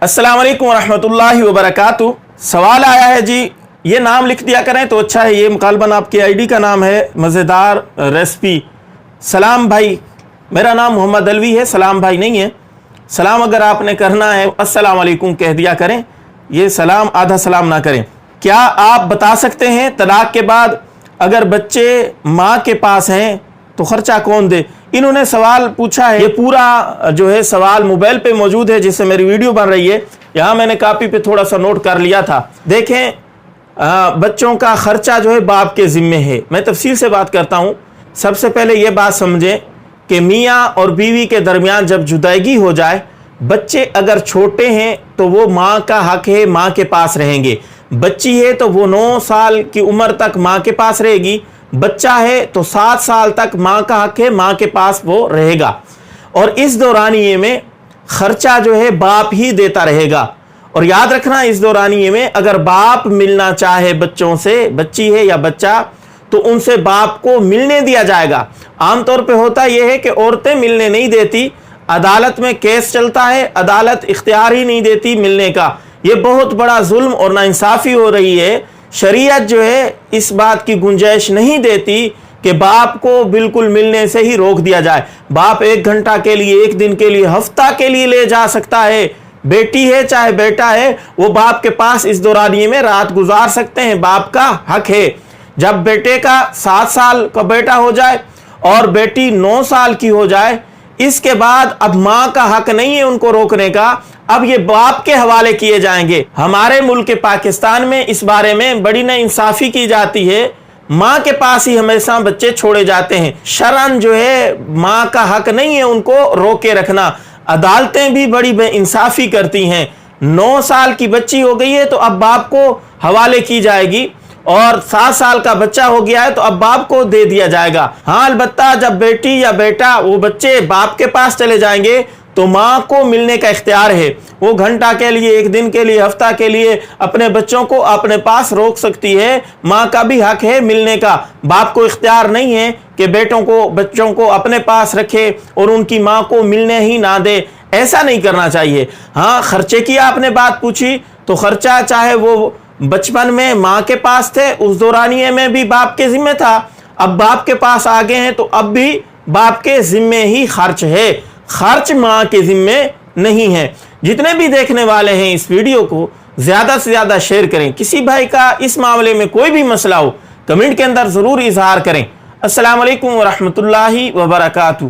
अस्सलाम वालेकुम वरहमतुल्लाहि वबरकातुहू। सवाल आया है जी, ये नाम लिख दिया करें तो अच्छा है। ये मुकालबन आपकी आईडी का नाम है मज़ेदार रेसिपी। सलाम भाई, मेरा नाम मोहम्मद अलवी है, सलाम भाई नहीं है। सलाम अगर आपने करना है अस्सलाम वालेकुम कह दिया करें, ये सलाम आधा सलाम ना करें। क्या आप बता सकते हैं तलाक के बाद अगर बच्चे माँ के पास हैं तो खर्चा कौन दे? इन्होंने सवाल पूछा है, ये पूरा जो है सवाल मोबाइल पे मौजूद है जिससे मेरी वीडियो बन रही है। यहाँ मैंने कापी पे थोड़ा सा नोट कर लिया था। देखें, बच्चों का खर्चा जो है बाप के ज़िम्मे है। मैं तफसील से बात करता हूँ। सबसे पहले ये बात समझें कि मियाँ और बीवी के दरमियान जब जुदाई हो जाए, बच्चे अगर छोटे हैं तो वो माँ का हक है, माँ के पास रहेंगे। बच्ची है तो वो 9 साल की उम्र तक माँ के पास रहेगी। बच्चा है तो 7 साल तक माँ का हक है, माँ के पास वो रहेगा। और इस दौरानिए में खर्चा जो है बाप ही देता रहेगा। और याद रखना, इस दौरानिए में अगर बाप मिलना चाहे बच्चों से, बच्ची है या बच्चा, तो उनसे बाप को मिलने दिया जाएगा। आमतौर पे होता यह है कि औरतें मिलने नहीं देती, अदालत में केस चलता है, अदालत इख्तियार ही नहीं देती मिलने का। ये बहुत बड़ा जुल्म और नाइंसाफ़ी हो रही है। शरीयत जो है इस बात की गुंजाइश नहीं देती कि बाप को बिल्कुल मिलने से ही रोक दिया जाए। बाप 1 घंटा के लिए, 1 दिन के लिए, हफ्ता के लिए ले जा सकता है। बेटी है चाहे बेटा है, वो बाप के पास इस दौरानिए में रात गुजार सकते हैं, बाप का हक है। जब बेटे का 7 साल का बेटा हो जाए और बेटी 9 साल की हो जाए, इसके बाद अब माँ का हक नहीं है उनको रोकने का, अब ये बाप के हवाले किए जाएंगे। हमारे मुल्क पाकिस्तान में इस बारे में बड़ी नाइंसाफ़ी की जाती है। माँ के पास ही हमेशा बच्चे छोड़े जाते हैं। शरअन जो है माँ का हक नहीं है उनको रोके रखना। अदालतें भी बड़ी बेइंसाफ़ी करती हैं। 9 साल की बच्ची हो गई है तो अब बाप को हवाले की जाएगी, और 7 साल का बच्चा हो गया है तो अब बाप को दे दिया जाएगा। हाँ, अलबत्ता जब बेटी या बेटा वो बच्चे बाप के पास चले जाएंगे तो माँ को मिलने का इख्तियार है। वो घंटा के लिए, 1 दिन के लिए, हफ्ता के लिए अपने बच्चों को अपने पास रोक सकती है। माँ का भी हक है मिलने का। बाप को इख्तियार नहीं है कि बेटों को, बच्चों को अपने पास रखे और उनकी माँ को मिलने ही ना दे। ऐसा नहीं करना चाहिए। हाँ, खर्चे की आपने बात पूछी तो खर्चा चाहे वो बचपन में माँ के पास थे, उस दौरानिए में भी बाप के ज़िम्मे था। अब बाप के पास आ गए हैं तो अब भी बाप के ज़िम्मे ही खर्च है, खर्च माँ के ज़िम्मे नहीं है। जितने भी देखने वाले हैं इस वीडियो को ज़्यादा से ज़्यादा शेयर करें। किसी भाई का इस मामले में कोई भी मसला हो, कमेंट के अंदर ज़रूर इजहार करें। अस्सलाम वालेकुम वरहमतुल्लाहि वबरकातुहू।